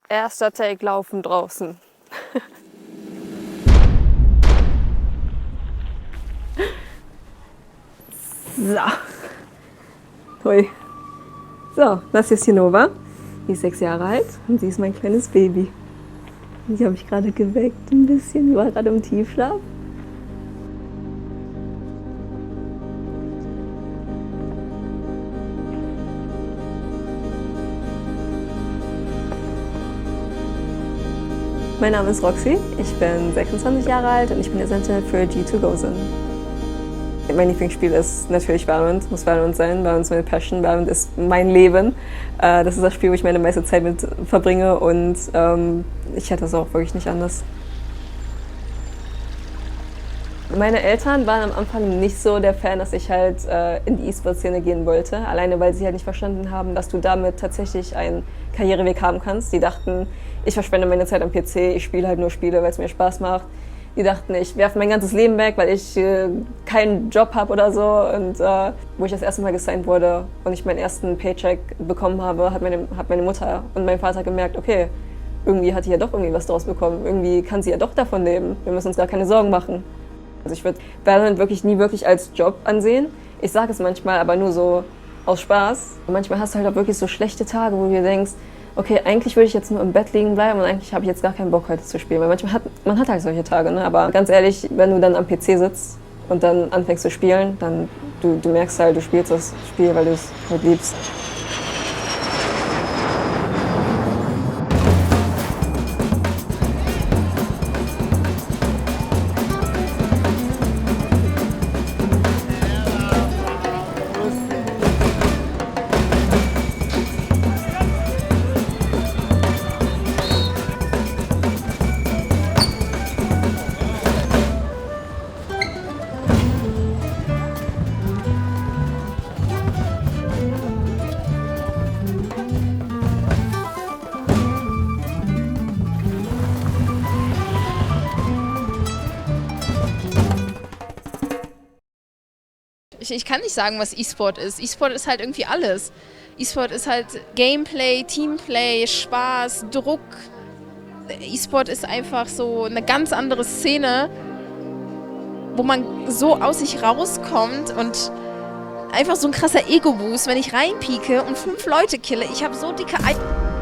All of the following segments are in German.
Erster Take laufen draußen. So. Hui. So, das ist die Nova. Die ist 6 Jahre alt und sie ist mein kleines Baby. Die habe ich gerade geweckt ein bisschen. Die war gerade im Tiefschlaf. Mein Name ist Roxy, ich bin 26 Jahre alt und ich bin Essentin für G2Gozen. Mein Lieblingsspiel ist natürlich Valorant, muss Valorant sein. Valorant ist meine Passion, Valorant ist mein Leben. Das ist das Spiel, wo ich meine meiste Zeit mit verbringe und ich hätte das auch wirklich nicht anders. Meine Eltern waren am Anfang nicht so der Fan, dass ich halt in die E-Sport-Szene gehen wollte. Alleine, weil sie halt nicht verstanden haben, dass du damit tatsächlich einen Karriereweg haben kannst. Die dachten, ich verschwende meine Zeit am PC, ich spiele halt nur Spiele, weil es mir Spaß macht. Die dachten, ich werfe mein ganzes Leben weg, weil ich keinen Job habe oder so. Und wo ich das erste Mal gesigned wurde und ich meinen ersten Paycheck bekommen habe, hat meine Mutter und mein Vater gemerkt, okay, irgendwie hat die ja doch irgendwie was draus bekommen. Irgendwie kann sie ja doch davon leben. Wir müssen uns gar keine Sorgen machen. Also ich würde Valorant wirklich nie wirklich als Job ansehen. Ich sage es manchmal, aber nur so aus Spaß. Und manchmal hast du halt auch wirklich so schlechte Tage, wo du dir denkst, okay, eigentlich würde ich jetzt nur im Bett liegen bleiben und eigentlich habe ich jetzt gar keinen Bock heute zu spielen. Weil manchmal man hat halt solche Tage, ne? Aber ganz ehrlich, wenn du dann am PC sitzt und dann anfängst zu spielen, dann du merkst halt, du spielst das Spiel, weil du es halt liebst. Ich kann nicht sagen, was E-Sport ist. E-Sport ist halt irgendwie alles. E-Sport ist halt Gameplay, Teamplay, Spaß, Druck. E-Sport ist einfach so eine ganz andere Szene, wo man so aus sich rauskommt und einfach so ein krasser Ego-Boost, wenn ich reinpieke und 5 Leute kille. Ich habe so dicke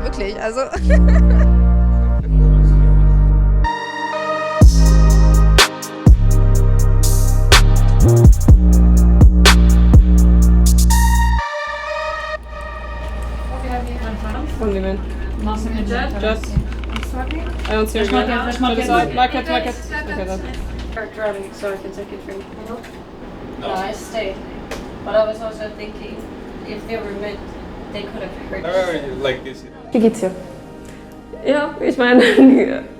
wirklich, also... From the man. Nothing in jet? Just. I don't see There's your market, there's market. Market. Okay, then. Driving, so I can take it from you. No. No, I stayed. But I was also thinking, if they were mid, they could have hurt. Like this. Wie geht's dir? Ja, ich meine,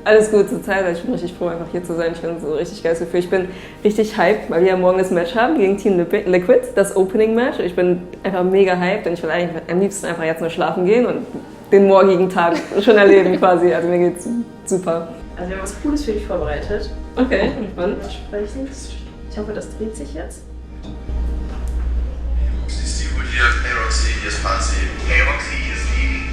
alles gut zur Zeit. Ich bin richtig froh, einfach hier zu sein. Ich bin so ein richtig geiles Gefühl. Ich bin richtig hyped, weil wir ja morgen das Match haben gegen Team Liquid, das Opening-Match. Ich bin einfach mega hyped und ich will eigentlich am liebsten einfach jetzt nur schlafen gehen und den morgigen Tag schon erleben quasi. Also mir geht's super. Also wir haben was Cooles für dich vorbereitet. Okay, spannend. Sprechen. Ich hoffe, das dreht sich jetzt. Ist die gut hier? Hey Roxy, hier ist Pazi. Hey Roxy, hier ist Lieben.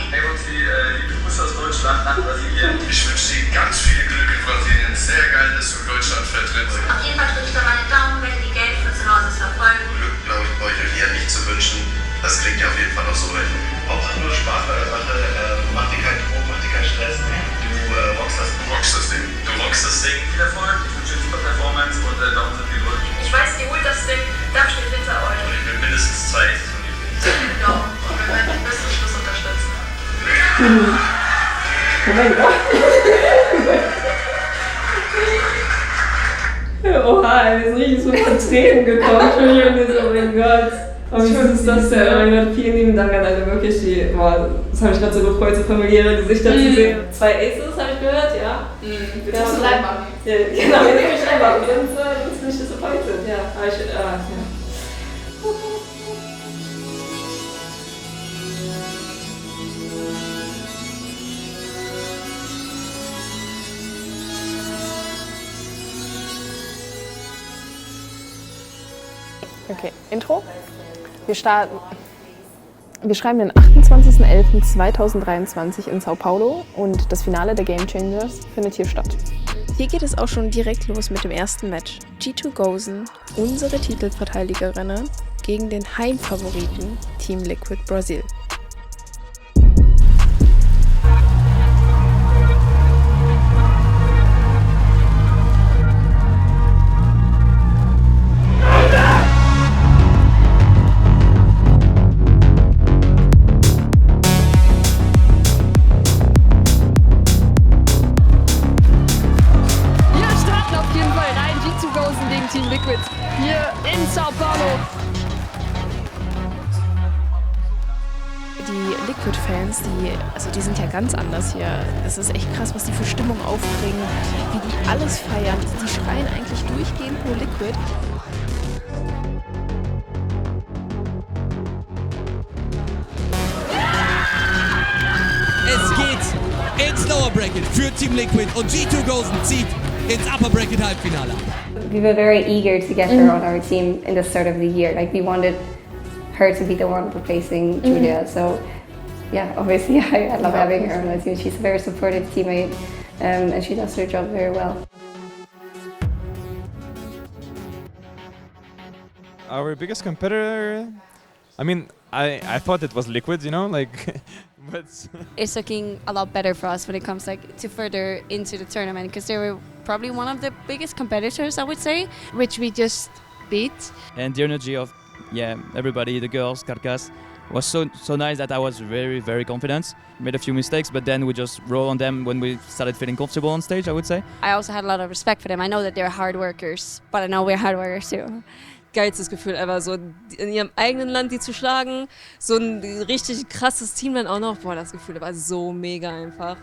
Hey Roxy, liebe Grüße aus Deutschland nach Brasilien. Ich wünsche dir ganz viel Glück in Brasilien. Sehr geil, dass du Deutschland vertrittst. Auf jeden Fall drücke ich da meine Daumen, wenn die Geldflüsse zu Hause verfolgen. Glück, glaube ich, brauche ich euch eher nicht zu wünschen. Das klingt ja auf jeden Fall noch so weit. Hauptsache nur Spaß bei der Sache. Mach dir keinen Druck, mach dir keinen Stress. Du rockst das Ding. Du rockst das Ding. Viel Erfolg. Ich wünsche dir super Performance und Daumen sind gedrückt. Ich weiß, ihr holt das Ding, Dampf steht hinter euch. Und ich will mindestens 2 Aces von dir kriegen. Genau, und wir werden den besten Schluss unterstützen. Oha, wir sind richtig so von Tränen gekommen. Entschuldigung, mir so, oh mein Gott. Oh, wie süß ist das denn? Oh mein Gott, vielen lieben Dank an alle, wirklich. Das habe ich gerade so gefreut, so familiäre Gesichter zu sehen. 2 Aces, habe ich gehört, ja. Wir müssen live machen. Ja, genau, wir nehmen mich einfach. Sonst bin ich disappointed. Ja, aber ja. Okay, Intro. Wir starten. Wir schreiben den 28.11.2023 in Sao Paulo und das Finale der Game Changers findet hier statt. Hier geht es auch schon direkt los mit dem ersten Match. G2 Gozen, unsere Titelverteidigerinnen, gegen den Heimfavoriten Team Liquid Brasil. Team Liquid hier in Sao Paulo. Die Liquid-Fans, die sind ja ganz anders hier. Es ist echt krass, was die für Stimmung aufbringen, wie die alles feiern. Die schreien eigentlich durchgehend nur Liquid. Es geht ins Lower Bracket für Team Liquid und G2 Gozen zieht ins Upper Bracket Halbfinale. We were very eager to get her on our team in the start of the year. Like, we wanted her to be the one replacing Julia. So, yeah, obviously I love having her on our team. She's a very supportive teammate, and she does her job very well. Our biggest competitor, I mean, I thought it was Liquid, you know, like, but it's looking a lot better for us when it comes to further into the tournament, because they were probably one of the biggest competitors, I would say, which we just beat. And the energy of everybody, the girls, Carcass, was so nice that I was very, very confident. Made a few mistakes, but then we just roll on them when we started feeling comfortable on stage, I would say. I also had a lot of respect for them. I know that they're hard workers, but I know we're hard workers too. Geilstes Gefühl ever, so in ihrem eigenen Land die zu schlagen, so ein richtig krasses Team dann auch noch, boah, das Gefühl war so mega einfach.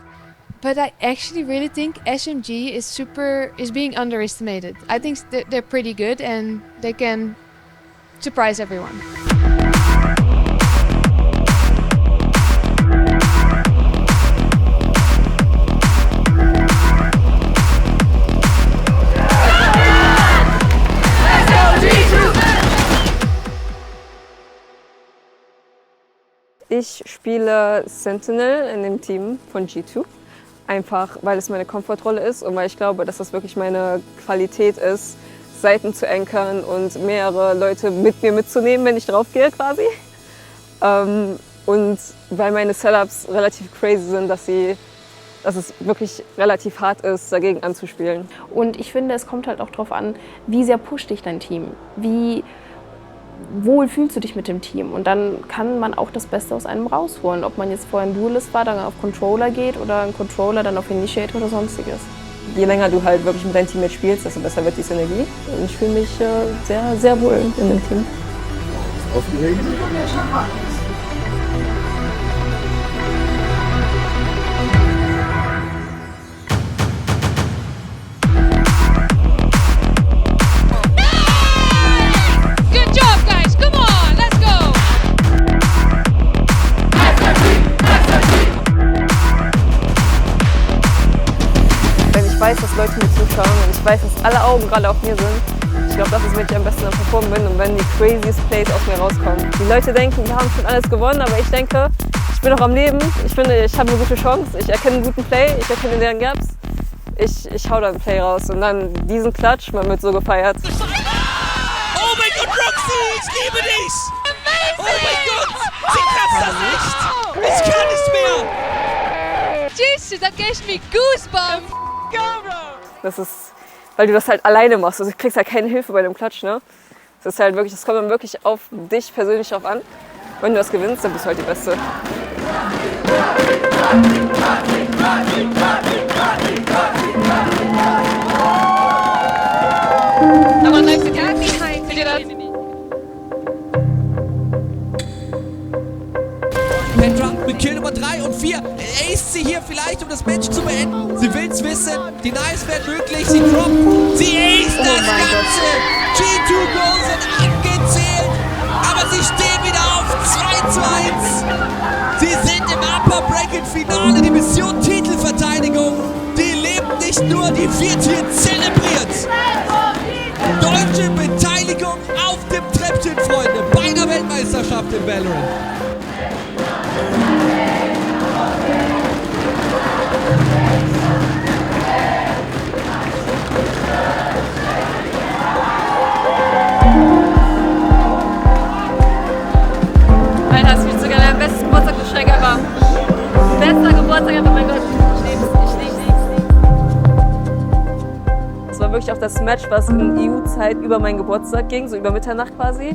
But I actually really think SMG is being underestimated. I think they're pretty good and they can surprise everyone. Ich spiele Sentinel in dem Team von G2, einfach weil es meine Komfortrolle ist und weil ich glaube, dass das wirklich meine Qualität ist, Seiten zu ankern und mehrere Leute mit mir mitzunehmen, wenn ich drauf gehe quasi. Und weil meine Setups relativ crazy sind, dass es wirklich relativ hart ist, dagegen anzuspielen. Und ich finde, es kommt halt auch darauf an, wie sehr pusht dich dein Team, wie wohl fühlst du dich mit dem Team, und dann kann man auch das Beste aus einem rausholen. Ob man jetzt vorher ein Duelist war, dann auf Controller geht oder ein Controller dann auf Initiator oder sonstiges. Je länger du halt wirklich mit deinem Team mitspielst, desto besser wird die Synergie. Und ich fühle mich sehr, sehr wohl in dem Team. Aufgeregt? Ich weiß, dass Leute mir zuschauen und ich weiß, dass alle Augen gerade auf mir sind. Ich glaube, das ist, wenn ich am besten am Performen bin und wenn die craziest Plays aus mir rauskommen. Die Leute denken, wir haben schon alles gewonnen, aber ich denke, ich bin noch am Leben. Ich finde, ich habe eine gute Chance. Ich erkenne einen guten Play, ich erkenne deren Gaps. Ich hau da einen Play raus und dann diesen Klatsch, man wird so gefeiert. Oh mein Gott, Roxy, ich liebe dich! Amazing. Oh mein Gott, sie kratzt das nicht! Ich kann nicht mehr! Jesus, that gives me goosebumps! Das ist, weil du das halt alleine machst. Also du kriegst halt keine Hilfe bei dem Klatsch, ne? Das ist halt wirklich, das kommt dann wirklich auf dich persönlich drauf an. Wenn du das gewinnst, dann bist du halt die Beste. Aber nice to get behind. Petra mit Kill Nummer 3 und 4. Ace sie hier vielleicht, um das Match zu beenden. Sie will's wissen. Die Nice wäre möglich. Sie droppt. Sie ace das Ganze. G2 Gozen angezählt. Aber sie stehen wieder auf 2:1. Sie sind im Upper Bracket Finale. Die Mission Titelverteidigung. Die lebt nicht nur, die wird hier zelebriert. Deutsche Beteiligung auf dem Treppchen, Freunde. Bei der Weltmeisterschaft in Valorant. wirklich auch das Match, was in EU-Zeit über meinen Geburtstag ging, so über Mitternacht quasi.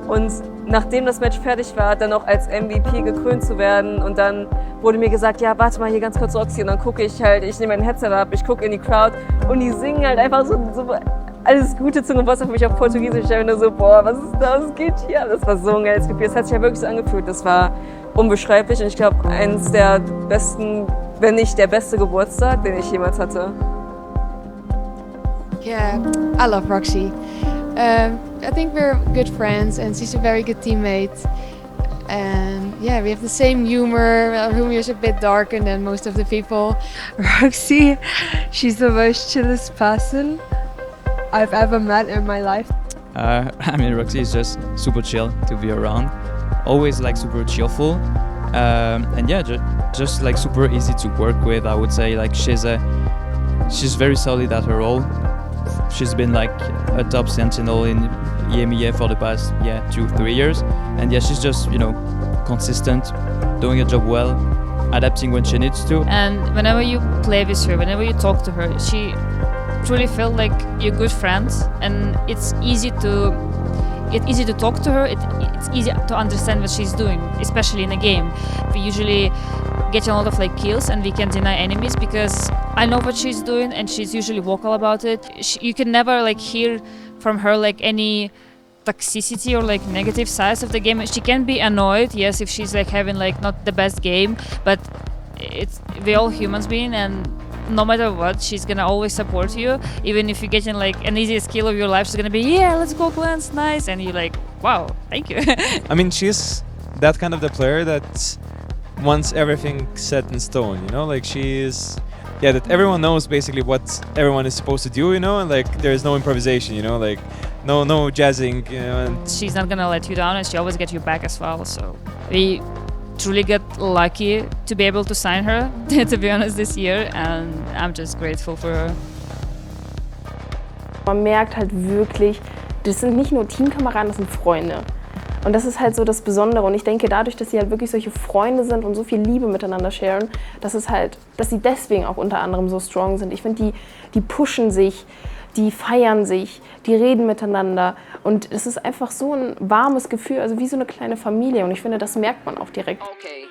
Und nachdem das Match fertig war, dann auch als MVP gekrönt zu werden. Und dann wurde mir gesagt, ja, warte mal hier ganz kurz, Roxy. Und dann gucke ich halt, ich nehme mein Headset ab, ich gucke in die Crowd und die singen halt einfach so alles Gute Zungenwasser für mich auf Portugiesisch. Ich dachte nur so, boah, was ist das, was geht hier? Das war so ein geiles Gefühl. Es hat sich ja wirklich so angefühlt. Das war unbeschreiblich und ich glaube, eins der besten, wenn nicht der beste Geburtstag, den ich jemals hatte. Yeah, I love Roxy. I think we're good friends and she's a very good teammate. And yeah, we have the same humor. Our humor is a bit darker than most of the people. Roxy, she's the most chillest person I've ever met in my life. I mean, Roxy is just super chill to be around. Always like super cheerful. And yeah, just like super easy to work with. I would say like she's very solid at her role. She's been like a top sentinel in EMEA for the past 2-3 years, and yeah, she's just consistent, doing her job well, adapting when she needs to. And whenever you play with her, whenever you talk to her, she truly felt like you're good friends, and it's easy to talk to her. It's easy to understand what she's doing, especially in a game. We usually get a lot of like kills and we can deny enemies because I know what she's doing and she's usually vocal about it. You can never like hear from her like any toxicity or like negative sides of the game. She can be annoyed, yes, if she's like having like not the best game, but we're all humans being, and no matter what, she's gonna always support you. Even if you're getting like an easiest kill of your life, she's gonna be, yeah, let's go Glance, nice, and you're like, wow, thank you. I mean, she's that kind of the player that wants everything set in stone, like that everyone knows basically what everyone is supposed to do, and like there's no improvisation, like no jazzing, and she's not gonna let you down and she always gets you back as well, so we truly got lucky to be able to sign her, to be honest, this year, and I'm just grateful for her. Man merkt halt wirklich, das sind nicht nur Teamkameraden, das sind Freunde. Und das ist halt so das Besondere. Und ich denke, dadurch, dass sie halt wirklich solche Freunde sind und so viel Liebe miteinander sharen, dass sie deswegen auch unter anderem so strong sind. Ich finde, die pushen sich, die feiern sich, die reden miteinander. Und es ist einfach so ein warmes Gefühl, also wie so eine kleine Familie. Und ich finde, das merkt man auch direkt. Okay.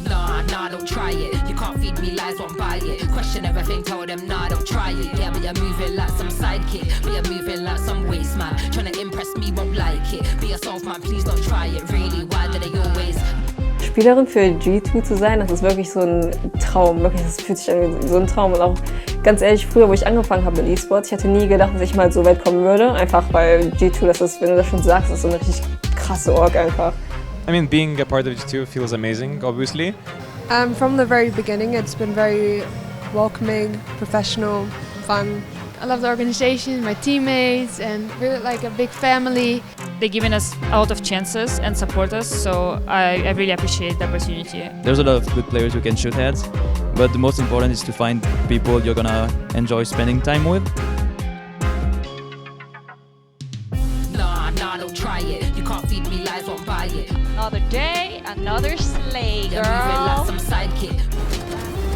Nah, don't try it. You can't feed me lies, won't buy it. Question everything, told them, nah, don't try it. Yeah, but you're moving like some sidekick. But you're moving like some waste man. Trying to impress me, won't like it. Be yourself, man, please don't try it. Really, why do they always... Spielerin für G2 zu sein, das ist wirklich so ein Traum. Wirklich, das fühlt sich an wie so ein Traum. Und auch ganz ehrlich, früher, wo ich angefangen habe mit E-Sports, ich hätte nie gedacht, dass ich mal so weit kommen würde. Einfach weil G2, das ist, wenn du das schon sagst, das ist so eine richtig krasse Org einfach. I mean, being a part of G2 feels amazing, obviously. From the very beginning, it's been very welcoming, professional, fun. I love the organization, my teammates, and we're like a big family. They're giving us a lot of chances and support us, so I really appreciate the opportunity. There's a lot of good players you can shoot at, but the most important is to find people you're gonna enjoy spending time with. Nah, don't try it. You can't feed me lies, won't buy it. Another day, another slay, girl. You're moving like some sidekick.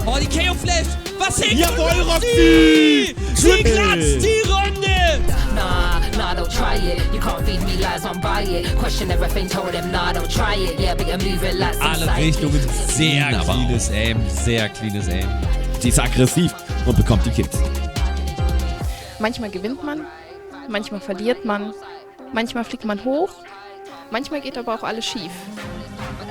Oh, die KO-Flash! Was hängt Jawohl, Roxy! Sie kratzt die Runde! Nah, don't try it. You can't feed me lies, won't buy it. Question everything, told them, nah, don't try it. Yeah, but you're moving like some Alle Richtungen, sehr cleanes Aim. Sie ist aggressiv und bekommt die Kills. Manchmal gewinnt man, manchmal verliert man, manchmal fliegt man hoch, manchmal geht aber auch alles schief.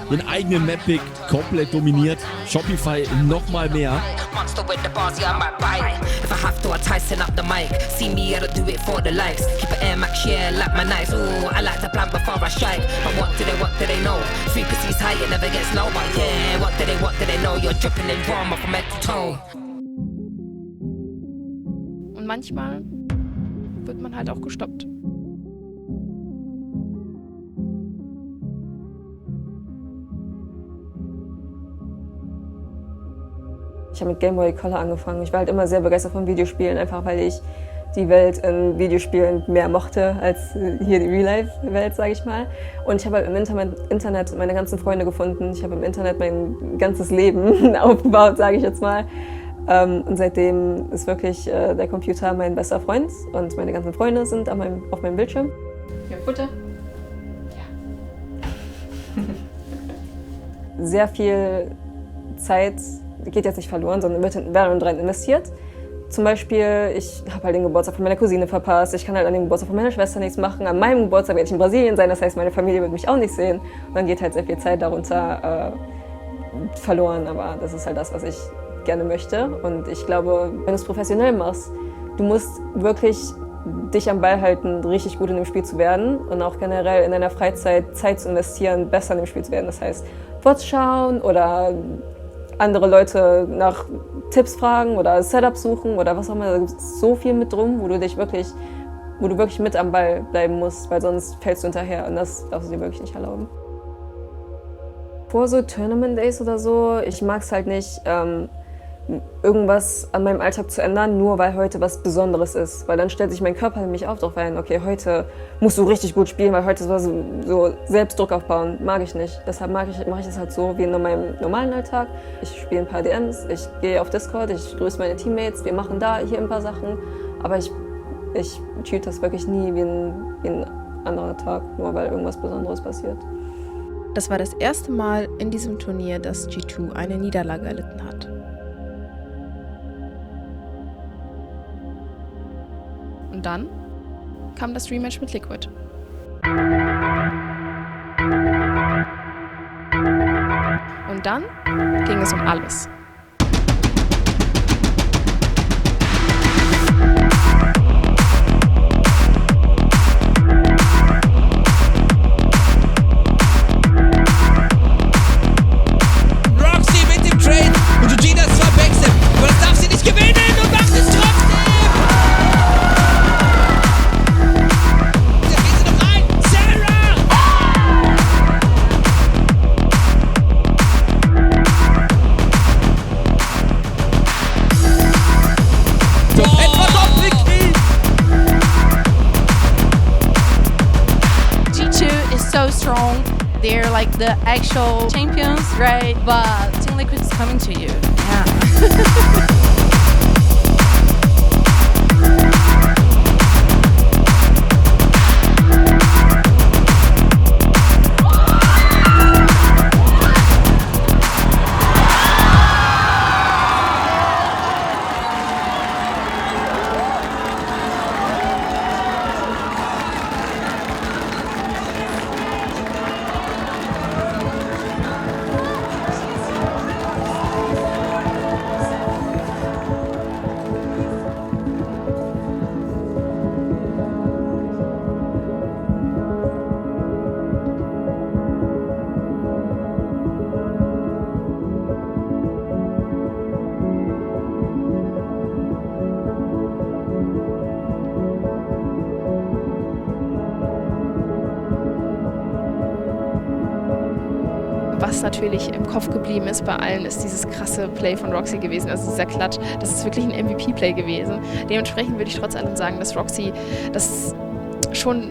Den eigenen Map-Pick komplett dominiert, Shopify nochmal mehr. Monster with the bars, yeah, I might buy it. If I have to, I tighten up the mic. See me, I do it for the likes. Keep it Air Max, yeah, like my nights. Ooh, I like to plan before I strike. But what do they know? Frequency's high, it never gets low. But yeah, what do they know? You're dripping in drama from head to toe. Und manchmal wird man halt auch gestoppt. Ich habe mit Game Boy Color angefangen. Ich war halt immer sehr begeistert von Videospielen, einfach weil ich die Welt in Videospielen mehr mochte als hier die Real-Life-Welt, sage ich mal. Und ich habe halt im Internet meine ganzen Freunde gefunden. Ich habe im Internet mein ganzes Leben aufgebaut, sage ich jetzt mal. Und seitdem ist wirklich der Computer mein bester Freund und meine ganzen Freunde sind auf meinem Bildschirm. Ja, Futter? Sehr viel Zeit geht jetzt nicht verloren, sondern wird rein investiert. Zum Beispiel, ich habe halt den Geburtstag von meiner Cousine verpasst, ich kann halt an dem Geburtstag von meiner Schwester nichts machen, an meinem Geburtstag werde ich in Brasilien sein, das heißt, meine Familie wird mich auch nicht sehen. Und dann geht halt sehr viel Zeit darunter verloren, aber das ist halt das, was ich gerne möchte. Und ich glaube, wenn du es professionell machst, du musst wirklich dich am Ball halten, richtig gut in dem Spiel zu werden und auch generell in deiner Freizeit Zeit zu investieren, besser in dem Spiel zu werden. Das heißt, vorzuschauen oder andere Leute nach Tipps fragen oder Setups suchen oder was auch immer. Da gibt es so viel mit drum, wo du wirklich mit am Ball bleiben musst, weil sonst fällst du hinterher und das darfst du dir wirklich nicht erlauben. Vor so Tournament Days oder so, ich mag es halt nicht, irgendwas an meinem Alltag zu ändern, nur weil heute was Besonderes ist. Weil dann stellt sich mein Körper nämlich auch darauf ein, okay, heute musst du richtig gut spielen, weil heute ist was so Selbstdruck aufbauen. Mag ich nicht. Deshalb mache ich das halt so wie in meinem normalen Alltag. Ich spiele ein paar DMs, ich gehe auf Discord, ich grüße meine Teammates, wir machen da hier ein paar Sachen. Aber ich treat das wirklich nie wie ein anderer Tag, nur weil irgendwas Besonderes passiert. Das war das erste Mal in diesem Turnier, dass G2 eine Niederlage erlitten hat. Und dann kam das Rematch mit Liquid. Und dann ging es um alles. Roxy mit dem Trade und Georgina ist zwar Backstep, aber das darf sie nicht gewinnen und macht es trotzdem! Strong. They're like the actual champions, right? But Team Liquid is coming to you. Yeah. Was natürlich im Kopf geblieben ist bei allen, ist dieses krasse Play von Roxy gewesen, also dieser Klatsch. Das ist wirklich ein MVP-Play gewesen. Dementsprechend würde ich trotz allem sagen, dass Roxy das schon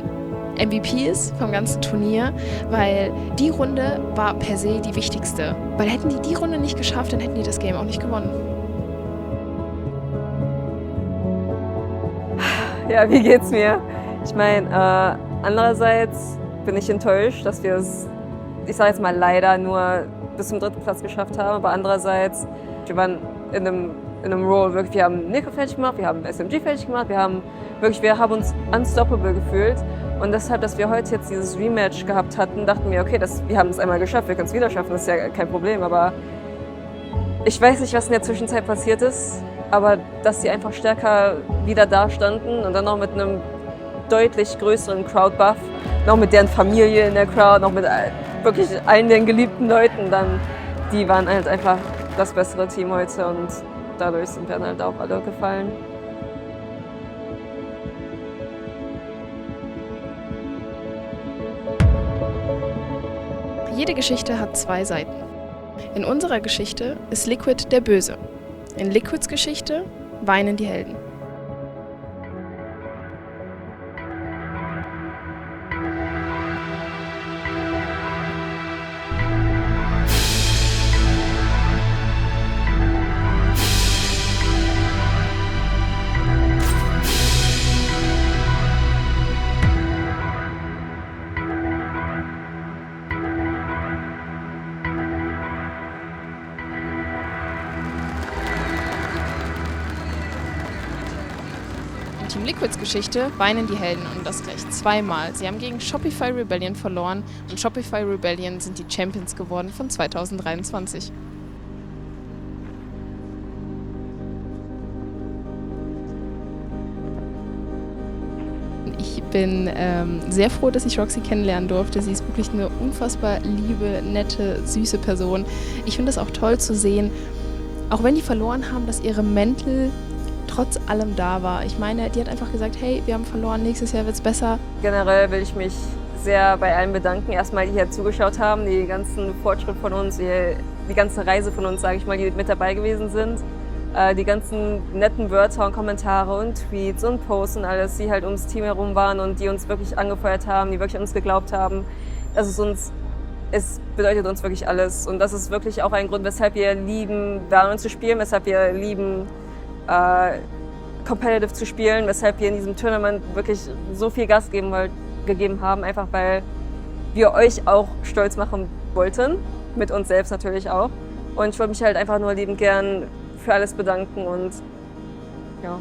MVP ist vom ganzen Turnier, weil die Runde war per se die wichtigste. Weil hätten die Runde nicht geschafft, dann hätten die das Game auch nicht gewonnen. Ja, wie geht's mir? Ich meine, andererseits bin ich enttäuscht, dass wir es, ich sage jetzt mal leider, nur bis zum 3. Platz geschafft haben. Aber andererseits, wir waren in einem Roll, wirklich, wir haben Nico fertig gemacht, wir haben SMG fertig gemacht, wir haben uns unstoppable gefühlt. Und deshalb, dass wir heute jetzt dieses Rematch gehabt hatten, dachten wir, okay, wir haben es einmal geschafft, wir können es wieder schaffen, das ist ja kein Problem. Aber ich weiß nicht, was in der Zwischenzeit passiert ist, aber dass sie einfach stärker wieder da standen und dann noch mit einem deutlich größeren Crowd-Buff, noch mit deren Familie in der Crowd, noch mit wirklich allen den geliebten Leuten, dann die waren halt einfach das bessere Team heute und dadurch sind wir dann halt auch alle gefallen. Jede Geschichte hat 2 Seiten. In unserer Geschichte ist Liquid der Böse. In Liquids Geschichte weinen die Helden. Team Liquids Geschichte weinen die Helden und das gleich zweimal. Sie haben gegen Shopify Rebellion verloren und Shopify Rebellion sind die Champions geworden von 2023. Ich bin sehr froh, dass ich Roxy kennenlernen durfte. Sie ist wirklich eine unfassbar liebe, nette, süße Person. Ich finde es auch toll zu sehen, auch wenn die verloren haben, dass ihre Mental trotz allem da war. Ich meine, die hat einfach gesagt, hey, wir haben verloren, nächstes Jahr wird's besser. Generell will ich mich sehr bei allen bedanken. Erstmal, die hier zugeschaut haben, die ganzen Fortschritt von uns, die ganze Reise von uns, sage ich mal, die mit dabei gewesen sind. Die ganzen netten Wörter und Kommentare und Tweets und Posts und alles, die halt ums Team herum waren und die uns wirklich angefeuert haben, die wirklich an uns geglaubt haben. Es bedeutet uns wirklich alles. Und das ist wirklich auch ein Grund, weshalb wir lieben, Valorant zu spielen, weshalb wir lieben, competitive zu spielen, weshalb wir in diesem Tournament wirklich so viel Gas gegeben haben, einfach weil wir euch auch stolz machen wollten, mit uns selbst natürlich auch. Und ich wollte mich halt einfach nur liebend gern für alles bedanken und ja.